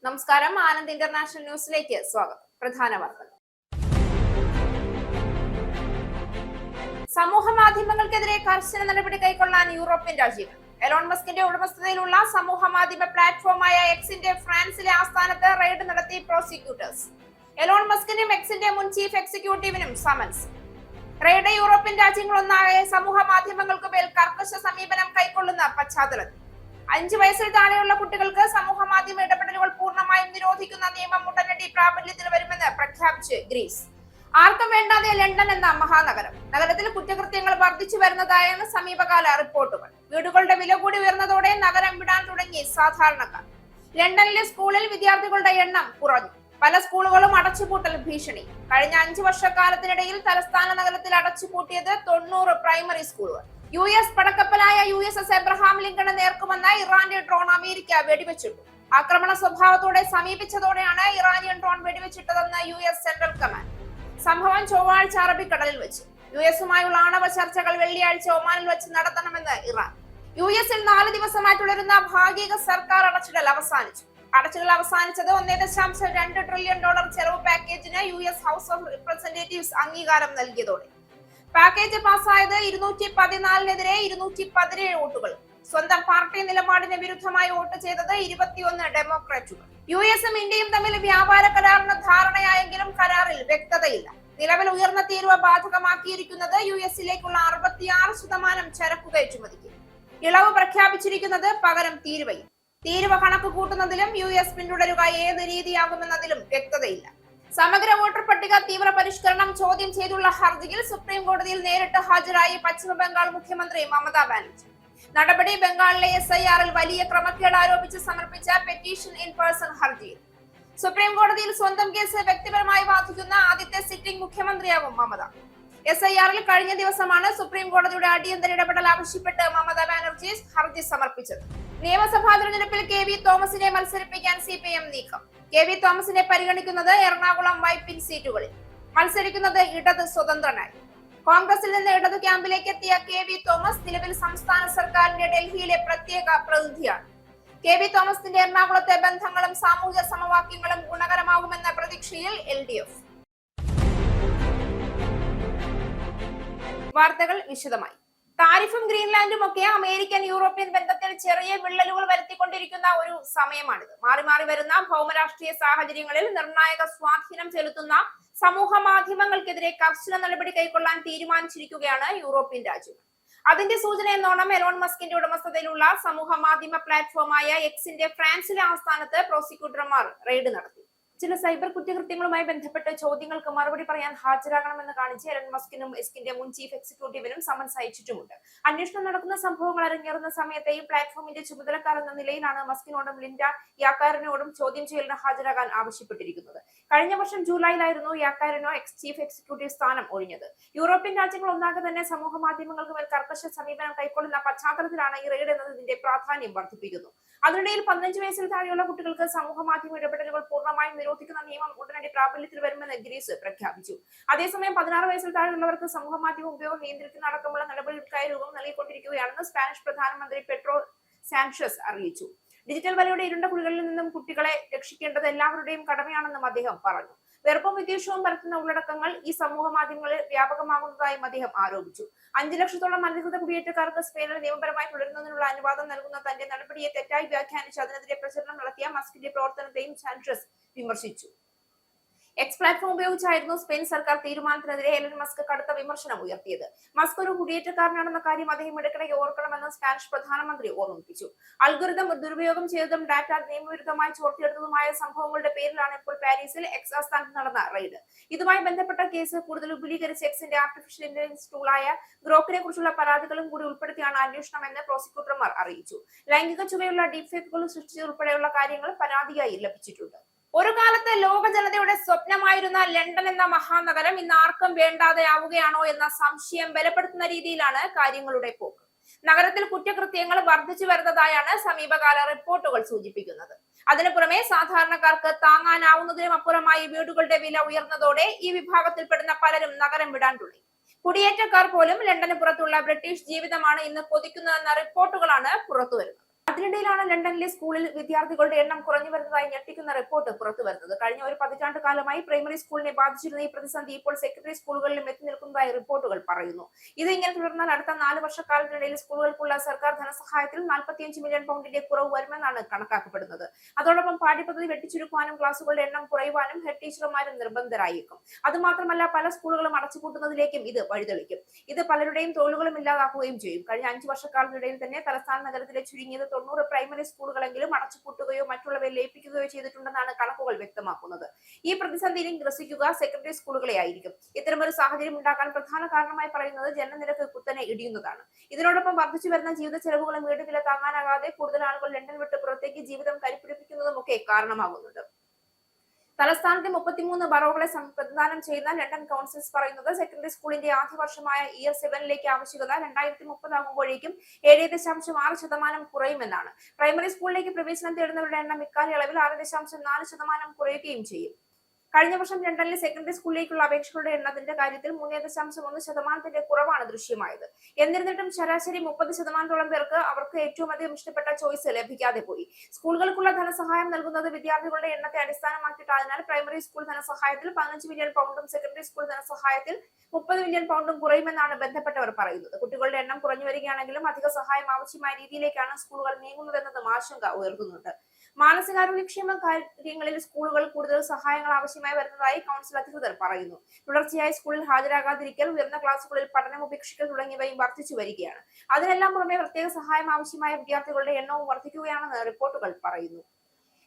നമസ്കാരം. ആനന്ദ് ഇന്റർനാഷണൽ ന്യൂസിലേക്ക് സ്വാഗതം. പ്രധാന വാർത്തകൾ. സമൂഹ മാധ്യമങ്ങൾക്കെതിരെ കർശന നടപടി കൈക്കൊള്ളാൻ യൂറോപ്യൻ രാജ്യങ്ങൾ. എലോൺ മസ്കിന്റെ ഉടമസ്ഥതയിലുള്ള സമൂഹ മാധ്യമ പ്ലാറ്റ്ഫോമായ എക്സിന്റെ ഫ്രാൻസിലെ ആസ്ഥാനത്ത് റെയ്ഡ് നടത്തി പ്രോസിക്യൂട്ടേഴ്സ്. എലോൺ മസ്കിനും എക്സിന്റെ മുൻ ചീഫ് എക്സിക്യൂട്ടീവിനും സമൻസ്. റെയ്ഡ് യൂറോപ്യൻ രാജ്യങ്ങളൊന്നാകെ സമൂഹ മാധ്യമങ്ങൾക്ക് മേൽ കർക്കശ സമീപനം കൈക്കൊള്ളുന്ന പശ്ചാത്തലത്തിൽ 5 വയസ്സിൽ താഴെയുള്ള കുട്ടികൾക്ക് സമൂഹ മാധ്യമ ഇടപെടലുകൾ പൂർണ്ണമായും നിരോധിക്കുന്ന നിയമം ഉടനടി പ്രാബല്യത്തിൽ വരുമെന്ന് പ്രഖ്യാപിച്ച് ഗ്രീസ്. ആർക്കും വേണ്ടാതെ ലണ്ടൻ എന്ന മഹാനഗരം. നഗരത്തിൽ കുറ്റകൃത്യങ്ങൾ വർദ്ധിച്ചു വരുന്നതായാണ് സമീപകാല റിപ്പോർട്ടുകൾ. വീടുകളുടെ വില കൂടി ഉയർന്നതോടെ നഗരം വിടാൻ തുടങ്ങി സാധാരണക്കാർ. ലണ്ടനിലെ സ്കൂളിൽ വിദ്യാർത്ഥികളുടെ എണ്ണം കുറഞ്ഞു. പല സ്കൂളുകളും അടച്ചുപൂട്ടൽ ഭീഷണി. കഴിഞ്ഞ 5 വർഷക്കാലത്തിനിടയിൽ തലസ്ഥാന നഗരത്തിൽ അടച്ചുപൂട്ടിയത് 90 പ്രൈമറി സ്കൂളുകൾ. US പടക്കപ്പലായ USS എബ്രഹാം ലിങ്കണ് നേർക്കുമെന്ന ഇറാന്റെ ഡ്രോൺ അമേരിക്ക വെടിവെച്ചിട്ടു. ആക്രമണ സ്വഭാവത്തോടെ സമീപിച്ചതോടെയാണ് ഇറാനിയൻ ഡ്രോൺ വെടിവെച്ചിട്ടതെന്ന് US സെൻട്രൽ കമാൻഡ്. സംഭവം ചൊവ്വാഴ്ച അറബിക്കടലിൽ വെച്ച്. USുമായുള്ള ആണവ ചർച്ചകൾ വെള്ളിയാഴ്ച ഒമാനിൽ വെച്ച് നടത്തണമെന്ന് ഇറാൻ. USൽ 4 ദിവസമായി തുടരുന്ന ഭാഗിക സർക്കാർ അടച്ചിടൽ അവസാനിച്ചു. അടച്ചിടൽ അവസാനിച്ചത് $1.2 ട്രില്യൺ ചെലവ് പാക്കേജിന് US ഹൗസ് ഓഫ് റിപ്രസെന്റേറ്റീവ്സ് അംഗീകാരം നൽകിയതോടെ. പാക്കേജ് പാസ്സായത് 214-നെതിരെ 217 വോട്ടുകൾ. സ്വന്തം പാർട്ടി നിലപാടിന് വിരുദ്ധമായി വോട്ട് ചെയ്തത് 21 ഡെമോക്രാറ്റുകൾ. USും ഇന്ത്യയും തമ്മിൽ വ്യാപാര കരാറിന് ധാരണയായെങ്കിലും കരാറിൽ വ്യക്തതയില്ല. നിലവിൽ ഉയർന്ന തീരുവ ബാധകമാക്കിയിരിക്കുന്നത് USലേക്കുള്ള 66% ചരക്കു കയറ്റുമതിക്ക്. ഇളവ് പ്രഖ്യാപിച്ചിരിക്കുന്നത് പകരം തീരുവയും. തീരുവ കണക്ക് കൂട്ടുന്നതിലും US പിന്തുടരുക ഏത് രീതിയാകുമെന്നതിലും വ്യക്തതയില്ല. സമഗ്ര വോട്ടർ പട്ടിക തീവ്ര പരിഷ്കരണം ചോദ്യം ചെയ്തുള്ള ഹർജിയിൽ സുപ്രീം കോടതിയിൽ നേരിട്ട് ഹാജരായി പശ്ചിമ ബംഗാൾ മുഖ്യമന്ത്രി മമതാ ബാനർജി. നടപടി ബംഗാളിലെ SIRൽ വലിയ ക്രമക്കേട് ആരോപിച്ച് സമർപ്പിച്ച പെറ്റീഷൻ ഇൻ പേഴ്സൺ ഹർജിയിൽ. സുപ്രീം കോടതിയിൽ സ്വന്തം കേസ് വ്യക്തിപരമായി ബാധിക്കുന്ന ആദ്യത്തെ സിറ്റിംഗ് മുഖ്യമന്ത്രിയാകും മമത. SIRൽ കഴിഞ്ഞ ദിവസമാണ് സുപ്രീം കോടതിയുടെ അടിയന്തര ഇടപെടൽ ആവശ്യപ്പെട്ട് മമതാ ബാനർജി ഹർജി സമർപ്പിച്ചത്. നിയമസഭാ തെരഞ്ഞെടുപ്പിൽ KV തോമസിനെ മത്സരിപ്പിക്കാൻ CPM നീക്കം. KV തോമസിനെ പരിഗണിക്കുന്നത് എറണാകുളം വൈപ്പിൻ സീറ്റുകളിൽ. മത്സരിക്കുന്നത് ഇടത് സ്വതന്ത്രനായി. കോൺഗ്രസിൽ നിന്ന് ഇടതു ക്യാമ്പിലേക്ക് എത്തിയ KV തോമസ് നിലവിൽ സംസ്ഥാന സർക്കാരിന്റെ ഡൽഹിയിലെ പ്രത്യേക പ്രതിനിധിയാണ്. KV തോമസിന്റെ എറണാകുളത്തെ ബന്ധങ്ങളും സാമൂഹിക സമവാക്യങ്ങളും ഗുണകരമാകുമെന്ന പ്രതീക്ഷയിൽ LDF. വാർത്തകൾ വിശദമായി. താരിഫും ഗ്രീൻലാൻഡും ഒക്കെ അമേരിക്കൻ യൂറോപ്യൻ ബന്ധത്തിൽ ചെറിയ വിള്ളലുകൾ വരുത്തിക്കൊണ്ടിരിക്കുന്ന ഒരു സമയമാണിത്. മാറി മാറി വരുന്ന ഭൗമരാഷ്ട്രീയ സാഹചര്യങ്ങളിൽ നിർണായക സ്വാധീനം ചെലുത്തുന്ന സമൂഹ മാധ്യമങ്ങൾക്കെതിരെ കർശന നടപടി കൈക്കൊള്ളാൻ തീരുമാനിച്ചിരിക്കുകയാണ് യൂറോപ്യൻ രാജ്യങ്ങൾ. അതിന്റെ സൂചന എന്നോണം എലോൺ മസ്കിന്റെ ഉടമസ്ഥതയിലുള്ള സമൂഹ മാധ്യമ പ്ലാറ്റ്ഫോമായ എക്സിന്റെ ഫ്രാൻസിലെ ആസ്ഥാനത്ത് പ്രോസിക്യൂട്ടർമാർ റെയ്ഡ് നടത്തി. ചില സൈബർ കുറ്റകൃത്യങ്ങളുമായി ബന്ധപ്പെട്ട് ചോദ്യങ്ങൾക്ക് മറുപടി പറയാൻ ഹാജരാകണമെന്ന് കാണിച്ച് എലോൺ മസ്കിനും എക്സിന്റെ മുൻ ചീഫ് എക്സിക്യൂട്ടീവിനും സമൻസ് അയച്ചിട്ടുമുണ്ട്. അന്വേഷണം നടക്കുന്ന സംഭവങ്ങൾ അരങ്ങേറുന്ന സമയത്ത് ഈ പ്ലാറ്റ്ഫോമിന്റെ ചുമതലക്കാർ എന്ന നിലയിലാണ് മസ്കിനോടും ലിൻഡ യാക്കാരനോടും ചോദ്യം ചെയ്യലിന് ഹാജരാകാൻ ആവശ്യപ്പെട്ടിരിക്കുന്നത്. കഴിഞ്ഞ വർഷം ജൂലൈയിലായിരുന്നു യാക്കാരനോ എക്സ് ചീഫ് എക്സിക്യൂട്ടീവ് സ്ഥാനം ഒഴിഞ്ഞത്. യൂറോപ്യൻ രാജ്യങ്ങൾ ഒന്നാകെ തന്നെ സമൂഹ മാധ്യമങ്ങൾക്ക് മേൽ കർക്കശ സമീപനം കൈക്കൊള്ളുന്ന പശ്ചാത്തലത്തിലാണ് ഈ റെയ്ഡ് എന്നതിന്റെ പ്രാധാന്യം വർദ്ധിപ്പിക്കുന്നു. അതിനിടയിൽ 15 വയസ്സിൽ താഴെയുള്ള കുട്ടികൾക്ക് സമൂഹ മാധ്യമ ഇടപെടലുകൾ പൂർണ്ണമായും നിരോധിക്കുന്ന നിയമം ഉടനടി പ്രാബല്യത്തിൽ വരുമെന്ന് ഗ്രീസ് പ്രഖ്യാപിച്ചു. അതേസമയം 16 വയസ്സിൽ താഴെയുള്ളവർക്ക് സമൂഹ മാധ്യമ ഉപയോഗം നിയന്ത്രിക്കുന്ന അടക്കമുള്ള നടപടികൾക്കായി രൂപം നൽകിക്കൊണ്ടിരിക്കുകയാണെന്ന് സ്പാനിഷ് പ്രധാനമന്ത്രി പെട്രോ സാൻഷസ് അറിയിച്ചു. ഡിജിറ്റൽ വലയുടെ ഇരുണ്ട കുഴികളിൽ നിന്നും കുട്ടികളെ രക്ഷിക്കേണ്ടത് എല്ലാവരുടെയും കടമയാണെന്നും അദ്ദേഹം പറഞ്ഞു. വെറുപ്പും വിദ്വേഷവും പരത്തുന്ന ഉള്ളടക്കങ്ങൾ ഈ സമൂഹ മാധ്യമങ്ങളിൽ വ്യാപകമാകുന്നതായും അദ്ദേഹം ആരോപിച്ചു. 5 ലക്ഷത്തോളം അനധികൃത കുടിയേറ്റക്കാർക്ക് സ്പെയിനിൽ നിയമപരമായി തുടരുന്നതിനുള്ള അനുവാദം നൽകുന്ന തന്റെ നടപടിയെ തെറ്റായി വ്യാഖ്യാനിച്ച് അതിനെതിരെ പ്രചരണം നടത്തിയ മസ്കിന്റെ പ്രവർത്തനത്തെയും സാൻഷസ് വിമർശിച്ചു. എക്സ് പ്ലാറ്റ്ഫോം ഉപയോഗിച്ചായിരുന്നു സ്പെയിൻ സർക്കാർ തീരുമാനത്തിനെതിരെ എലൻ മസ്ക് കടുത്ത വിമർശനം ഉയർത്തിയത്. മസ്ക് ഒരു കുടിയേറ്റക്കാരനാണെന്ന കാര്യം അദ്ദേഹം ഇടയ്ക്കിടെ ഓർക്കണമെന്ന് സ്പാനിഷ് പ്രധാനമന്ത്രി ഓർമ്മിപ്പിച്ചു. അൽഗോരിതം ദുരുപയോഗം ചെയ്തതും ഡാറ്റ നിയമവിരുദ്ധമായി ചോർത്തിയെടുത്തതുമായ സംഭവങ്ങളുടെ പേരിലാണ് ഇപ്പോൾ പാരീസിൽ എക്സ് ആസ്ഥാനത്ത് നടന്ന റെയ്ഡ്. ഇതുമായി ബന്ധപ്പെട്ട കേസ് കൂടുതൽ വിപുലീകരിച്ച് എക്സിന്റെ ആർട്ടിഫിഷ്യൽ ഇന്റലിജൻസ് ടൂളായ ഗ്രോക്കിനെ കുറിച്ചുള്ള പരാതികളും കൂടി ഉൾപ്പെടുത്തിയാണ് അന്വേഷണമെന്ന് പ്രോസിക്യൂട്ടർമാർ അറിയിച്ചു. ലൈംഗിക ചുവയുള്ള ഡീപ് ഫേക്കുകൾ സൃഷ്ടിച്ചതുൾപ്പെടെയുള്ള കാര്യങ്ങൾ പരാതിയായി ലഭിച്ചിട്ടുണ്ട്. ഒരു കാലത്ത് ലോക ജനതയുടെ സ്വപ്നമായിരുന്ന ലണ്ടൻ എന്ന മഹാനഗരം ഇന്ന് ആർക്കും വേണ്ടാതെയാവുകയാണോ എന്ന സംശയം ബലപ്പെടുത്തുന്ന രീതിയിലാണ് കാര്യങ്ങളുടെ പോക്ക്. നഗരത്തിൽ കുറ്റകൃത്യങ്ങൾ വർദ്ധിച്ചു വരുന്നതായാണ് സമീപകാല റിപ്പോർട്ടുകൾ സൂചിപ്പിക്കുന്നത്. അതിനു പുറമെ സാധാരണക്കാർക്ക് താങ്ങാനാവുന്നതിനും അപ്പുറമായി വീടുകളുടെ വില ഉയർന്നതോടെ ഈ വിഭാഗത്തിൽപ്പെടുന്ന പലരും നഗരം വിടാൻ തുടങ്ങി. കുടിയേറ്റക്കാർ പോലും ലണ്ടന് പുറത്തുള്ള ബ്രിട്ടീഷ് ജീവിതമാണ് ഇന്ന് കൊതിക്കുന്നതെന്ന റിപ്പോർട്ടുകളാണ് പുറത്തുവരുന്നത്. അതിനിടയിലാണ് ലണ്ടനിലെ സ്കൂളിൽ വിദ്യാർത്ഥികളുടെ എണ്ണം കുറഞ്ഞു വരുന്നതായി ഞെട്ടിക്കുന്ന റിപ്പോർട്ട് പുറത്തു വരുന്നത്. കഴിഞ്ഞ ഒരു പതിറ്റാണ്ട് കാലമായി പ്രൈമറി സ്കൂളിനെ ബാധിച്ചിരുന്ന ഈ പ്രതിസന്ധി ഇപ്പോൾ സെക്കൻഡറി സ്കൂളുകളിലും എത്തി നിൽക്കുന്നതായി റിപ്പോർട്ടുകൾ പറയുന്നു. ഇത് ഇങ്ങനെ തുടർന്നാൽ അടുത്ത 4 വർഷക്കാലത്തിനിടയിൽ സ്കൂളുകൾക്കുള്ള സർക്കാർ ധനസഹായത്തിൽ 45 മില്യൺ പൗണ്ടിന്റെ കുറവ് വരുമെന്നാണ് കണക്കാക്കപ്പെടുന്നത്. അതോടൊപ്പം പാഠ്യപദ്ധതി വെട്ടിച്ചുരുക്കുവാനും ക്ലാസുകളുടെ എണ്ണം കുറയുവാനും ഹെഡ് ടീച്ചർമാരും നിർബന്ധരായേക്കും. അതുമാത്രമല്ല പല സ്കൂളുകളും അടച്ചുപൂട്ടുന്നതിലേക്കും ഇത് വഴിതെളിക്കും. ഇത് പലരുടെയും തൊഴിലുകളും ഇല്ലാതാക്കുകയും ചെയ്യും. കഴിഞ്ഞ 5 വർഷക്കാലത്തിനിടയിൽ തന്നെ തലസ്ഥാന നഗരത്തിലെ ചുരുങ്ങിയത് 90 പ്രൈമറി സ്കൂളുകളെങ്കിലും അടച്ചുപൂട്ടുകയോ മറ്റുള്ളവയെ ലയിപ്പിക്കുകയോ ചെയ്തിട്ടുണ്ടെന്നാണ് കണക്കുകൾ വ്യക്തമാക്കുന്നത്. ഈ പ്രതിസന്ധിയിൽ ഗ്രസിക്കുക സെക്കൻഡറി സ്കൂളുകളെ ആയിരിക്കും. ഇത്തരമൊരു സാഹചര്യം ഉണ്ടാക്കാൻ പ്രധാന കാരണമായി പറയുന്നത് ജനനനിരക്ക് കുത്തനെ ഇടിയുന്നതാണ്. ഇതിനോടൊപ്പം വർദ്ധിച്ചു വരുന്ന ജീവിത ചെലവുകളും വീട് വില താങ്ങാനാകാതെ കൂടുതൽ ആളുകൾ ലണ്ടൻ വിട്ട് പുറത്തേക്ക് ജീവിതം കരിപ്പിടിപ്പിക്കുന്നതുമൊക്കെ കാരണമാകുന്നുണ്ട്. തലസ്ഥാനത്തെ 33 ബറോകളെ പ്രതിദാനം ചെയ്യുന്ന ലണ്ടൻ കൗൺസിൽസ് പറയുന്നത് സെക്കൻഡറി സ്കൂളിന്റെ ആദ്യ വർഷമായ ഇയർ 7ലേക്ക് ആവശ്യകത 2030 ആകുമ്പോഴേക്കും 7.6% കുറയുമെന്നാണ്. പ്രൈമറി സ്കൂളിലേക്ക് പ്രവേശനം തേടുന്നവരുടെ എണ്ണം ഇക്കാലയളവിൽ 6.4% കുറയുകയും ചെയ്യും. കഴിഞ്ഞ വർഷം ലണ്ടനിലെ സെക്കൻഡറി സ്കൂളിലേക്കുള്ള അപേക്ഷകളുടെ എണ്ണത്തിന്റെ കാര്യത്തിൽ 3.1% കുറവാണ് ദൃശ്യമായത്. എന്നിരുന്നിട്ടും ശരാശരി 30% പേർക്ക് അവർക്ക് ഏറ്റവും അധികം ഇഷ്ടപ്പെട്ട ചോയ്സ് ലഭിക്കാതെ പോയി. സ്കൂളുകൾക്കുള്ള ധനസഹായം നൽകുന്നത് വിദ്യാർത്ഥികളുടെ എണ്ണത്തെ അടിസ്ഥാനമാക്കിയിട്ടായതിനാൽ പ്രൈമറി സ്കൂൾ ധനസഹായത്തിൽ 15 മില്യൺ പൗണ്ടും സെക്കൻഡറി സ്കൂൾ ധനസഹായത്തിൽ 30 മില്യൺ പൗണ്ടും കുറയുമെന്നാണ് ബന്ധപ്പെട്ടവർ പറയുന്നത്. കുട്ടികളുടെ എണ്ണം കുറഞ്ഞു വരികയാണെങ്കിലും അധിക സഹായം ആവശ്യമായ രീതിയിലേക്കാണ് സ്കൂളുകൾ നീങ്ങുന്നതെന്നതും ആശങ്ക ഉയർത്തുന്നുണ്ട്. മാനസികാരോഗ്യക്ഷേമ കാര്യങ്ങളിൽ സ്കൂളുകൾ കൂടുതൽ സഹായങ്ങൾ ആവശ്യമായി വരുന്നതായി കൗൺസിൽ അധികൃതർ പറയുന്നു. തുടർച്ചയായി സ്കൂളിൽ ഹാജരാകാതിരിക്കൽ, ഉയർന്ന ക്ലാസുകളിൽ പഠനം ഉപേക്ഷിക്കൽ തുടങ്ങിയവയും വർദ്ധിച്ചു വരികയാണ്. അതിനെല്ലാം പുറമെ പ്രത്യേക സഹായം ആവശ്യമായ വിദ്യാർത്ഥികളുടെ എണ്ണവും വർദ്ധിക്കുകയാണെന്ന് റിപ്പോർട്ടുകൾ പറയുന്നു.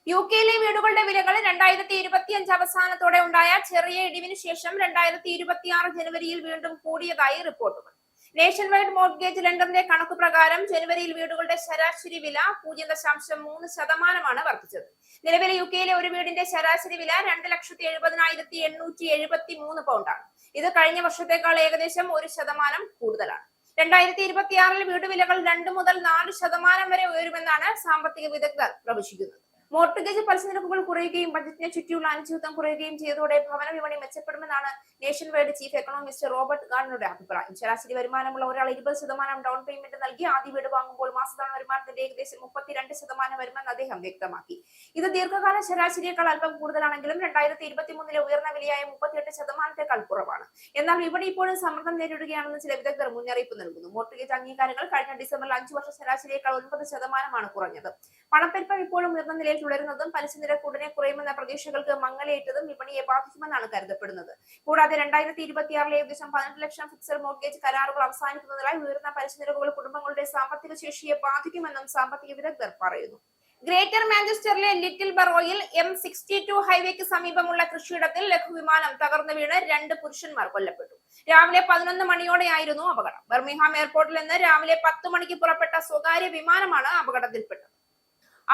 യുകെയിലെ വീടുകളുടെ വിലകൾ 2025 അവസാനത്തോടെ ഉണ്ടായ ചെറിയ ഇടിവിന് ശേഷം 2026 ജനുവരിയിൽ വീണ്ടും കൂടിയതായി റിപ്പോർട്ടുകൾ. നേഷൻ വൈഡ് മോർഗേജ് ലെൻഡറിന്റെ കണക്കു പ്രകാരം ജനുവരിയിൽ വീടുകളുടെ ശരാശരി വില 0.3% വർദ്ധിച്ചത്. നിലവിലെ യുകെയിലെ ഒരു വീടിന്റെ ശരാശരി വില 2,70,873 പൗണ്ടാണ്. ഇത് കഴിഞ്ഞ വർഷത്തേക്കാൾ ഏകദേശം 1% കൂടുതലാണ്. 2026 വീട് വിലകൾ 2 മുതൽ 4% വരെ ഉയരുമെന്നാണ് സാമ്പത്തിക വിദഗ്ധർ പ്രവചിക്കുന്നത്. മോർട്ടഗേജ് പലിശ നിരക്കുകൾ കുറയുകയും ബജറ്റിനെ ചുറ്റിയുള്ള അനിശ്ചിതത്വം കുറയുകയും ചെയ്തതോടെ ഭവന വിപണി മെച്ചപ്പെടുമെന്നാണ് nationwide chief economist Robert ഗാർഡനറുടെ അഭിപ്രായം. ശരാശരി വരുമാനമുള്ള ഒരാൾ 20% ഡൗൺ പേയ്മെന്റ് നൽകി ആദ്യ വീട് വാങ്ങുമ്പോൾ മാസത്തവണ വരുമാനത്തിന്റെ ഏകദേശം 32% വരുമെന്ന് അദ്ദേഹം വ്യക്തമാക്കി. ഇത് ദീർഘകാല ശരാശരിയേക്കാൾ അല്പം കൂടുതലാണെങ്കിലും 2023 ഉയർന്ന വിലയായ 38% കുറവാണ്. എന്നാൽ വിപണി ഇപ്പോഴും സമ്മർദ്ദം നേരിടുകയാണെന്ന് ചില വിദഗ്ധർ മുന്നറിയിപ്പ് നൽകുന്നു. മോർട്ടഗേജ് അംഗീകാരങ്ങൾ കഴിഞ്ഞ ഡിസംബറിൽ 5 വർഷ ശരാശരിയേക്കാൾ 9% കുറഞ്ഞത്. പണപ്പെരുപ്പം ഇപ്പോഴും ഉയർന്ന നിലയിൽ തുടരുന്നതും പലിശ നിരക്ക് ഉടനെ കുറയുമെന്ന പ്രതീക്ഷകൾക്ക് മങ്ങലേറ്റതും വിപണിയെ ബാധിക്കുമെന്നാണ് കരുതപ്പെടുന്നത്. കൂടാതെ 2026 ഏകദേശം 18 ലക്ഷം ഫിക്സഡ് മോർഗേജ് കരാറുകൾ അവസാനിക്കുന്നതിനാൽ ഉയർന്ന പലിശ നിരക്കുകൾ കുടുംബങ്ങളുടെ സാമ്പത്തിക ശേഷിയെ ബാധിക്കുമെന്നും സാമ്പത്തിക വിദഗ്ധർ പറയുന്നു. ഗ്രേറ്റർ മാഞ്ചസ്റ്ററിലെ ലിറ്റിൽ ബറോയിൽ M62 ഹൈവേക്ക് സമീപമുള്ള കൃഷിയിടത്തിൽ ലഘുവിമാനം തകർന്നു വീണ് 2 പുരുഷന്മാർ കൊല്ലപ്പെട്ടു. രാവിലെ 11 മണിയോടെയായിരുന്നു അപകടം. ബർമിംഗ്ഹാം എയർപോർട്ടിൽ നിന്ന് രാവിലെ 10 മണിക്ക് പുറപ്പെട്ട സ്വകാര്യ വിമാനമാണ് അപകടത്തിൽപ്പെട്ടത്.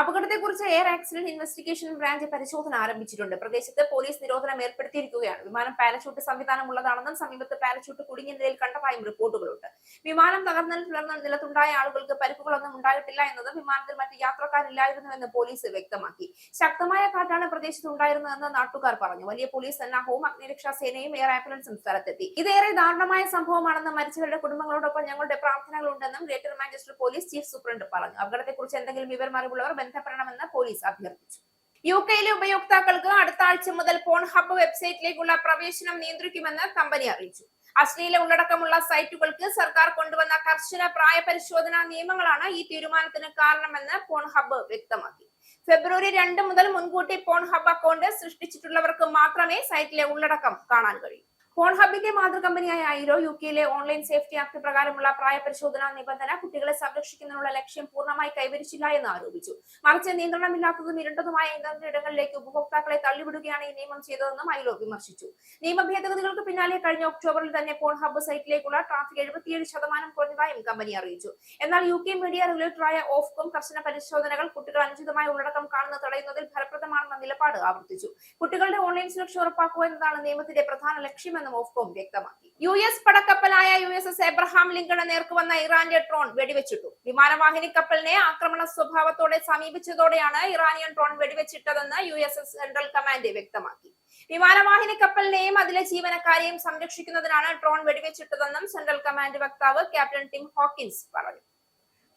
അപകടത്തെക്കുറിച്ച് എയർ ആക്സിഡന്റ് ഇൻവെസ്റ്റിഗേഷൻ ബ്രാഞ്ച് പരിശോധന ആരംഭിച്ചിട്ടുണ്ട്. പ്രദേശത്ത് പോലീസ് നിരോധനം ഏർപ്പെടുത്തിയിരിക്കുകയാണ്. വിമാനം പാരച്യൂട്ട് സംവിധാനമുള്ളതാണെന്നും സമീപത്ത് പാരച്യൂട്ട് കുടുങ്ങിയ നിലയിൽ കണ്ടതായും റിപ്പോർട്ടുകളുണ്ട്. വിമാനം തകർന്നതിനെ തുടർന്ന് നിലത്തുണ്ടായ ആളുകൾക്ക് പരിക്കുകളൊന്നും ഉണ്ടായിട്ടില്ല എന്നതും വിമാനത്തിൽ മറ്റ് യാത്രക്കാരില്ലായിരുന്നുവെന്ന് പോലീസ് വ്യക്തമാക്കി. ശക്തമായ കാറ്റാണ് പ്രദേശത്ത് ഉണ്ടായിരുന്നതെന്ന് നാട്ടുകാർ പറഞ്ഞു. വലിയ പോലീസ് സന്നാഹവും അഗ്നിരക്ഷാ സേനയും എയർ ആംബുലൻസും സ്ഥലത്തെത്തി. ഇതേറെ ദാരുണമായ സംഭവമാണെന്നും മരിച്ചവരുടെ കുടുംബങ്ങളോടൊപ്പം ഞങ്ങളുടെ പ്രാർത്ഥനകളുണ്ടെന്നും greater Manchester police chief superintendent പറഞ്ഞു. അപകടത്തെക്കുറിച്ച് എന്തെങ്കിലും വിവരം അറിവുള്ളവർ ബന്ധപ്പെടണമെന്ന് പോലീസ് അഭ്യർത്ഥിച്ചു. യുകെയിലെ ഉപയോക്താക്കൾക്ക് അടുത്ത ആഴ്ച മുതൽ പോൺഹബ് വെബ്സൈറ്റിലേക്കുള്ള പ്രവേശനം നിയന്ത്രിക്കുമെന്ന് കമ്പനി അറിയിച്ചു. അശ്ലീല ഉള്ളടക്കമുള്ള സൈറ്റുകൾക്ക് സർക്കാർ കൊണ്ടുവന്ന കർശന പ്രായപരിശോധനാ നിയമങ്ങളാണ് ഈ തീരുമാനത്തിന് കാരണമെന്ന് പോൺഹബ് വ്യക്തമാക്കി. ഫെബ്രുവരി 2 മുതൽ മുൻകൂട്ടി പോൺഹബ് അക്കൗണ്ട് സൃഷ്ടിച്ചിട്ടുള്ളവർക്ക് മാത്രമേ സൈറ്റിലെ ഉള്ളടക്കം കാണാൻ കഴിയൂ. പോൺഹബിന്റെ മാതൃകമ്പനിയായ ഐരോ യുകെയിലെ ഓൺലൈൻ സേഫ്റ്റി ആക്ട് പ്രകാരമുള്ള പ്രായപരിശോധനാ നിബന്ധന കുട്ടികളെ സംരക്ഷിക്കുന്നതിനുള്ള ലക്ഷ്യം പൂർണ്ണമായി കൈവരിച്ചില്ല എന്ന് ആരോപിച്ചു. മറിച്ച് നിയന്ത്രണമില്ലാത്തതും ഇരുണ്ടതുമായ ഇന്റർനെറ്റ് ഇടങ്ങളിലേക്ക് ഉപഭോക്താക്കളെ തള്ളിവിടുകയാണ് ഈ നിയമം ചെയ്തതെന്നും ഐരോ വിമർശിച്ചു. നിയമ ഭേദഗതികൾക്ക് പിന്നാലെ കഴിഞ്ഞ ഒക്ടോബറിൽ തന്നെ പോൺഹബ് സൈറ്റിലേക്കുള്ള ട്രാഫിക് 77% കുറഞ്ഞതായും കമ്പനി അറിയിച്ചു. എന്നാൽ യുകെ മീഡിയ റെഗുലേറ്ററായ ഓഫ്കോം കർശന പരിശോധനകൾ കുട്ടികൾ അനുചിതമായ ഉള്ളടക്കം കാണുന്നത് തടയുന്നതിൽ ഫലപ്രദമാണെന്ന നിലപാട് ആവർത്തിച്ചു. കുട്ടികളുടെ ഓൺലൈൻ സുരക്ഷ ഉറപ്പാക്കുക എന്നതാണ് നിയമത്തിന്റെ പ്രധാന ലക്ഷ്യമെന്നും ഓഫ്കോം വ്യക്തമാക്കി. US പടക്കപ്പലായ USS എബ്രഹാം ലിങ്കണ് നേർക്ക് വന്ന ഇറാന്റെ ഡ്രോൺ വെടിവെച്ചിട്ടു. വിമാനവാഹിനി കപ്പലിനെ ആക്രമണ സ്വഭാവത്തോടെ സമീപിച്ചതോടെയാണ് ഇറാനിയൻ ഡ്രോൺ വെടിവെച്ചിട്ടതെന്ന് USS സെൻട്രൽ കമാൻഡ് വ്യക്തമാക്കി. വിമാനവാഹിനി കപ്പലിനെയും അതിലെ ജീവനക്കാരെയും സംരക്ഷിക്കുന്നതിനാണ് ഡ്രോൺ വെടിവെച്ചിട്ടതെന്നും സെൻട്രൽ കമാൻഡ് വക്താവ് ക്യാപ്റ്റൻ ടിം ഹോക്കിൻസ് പറഞ്ഞു.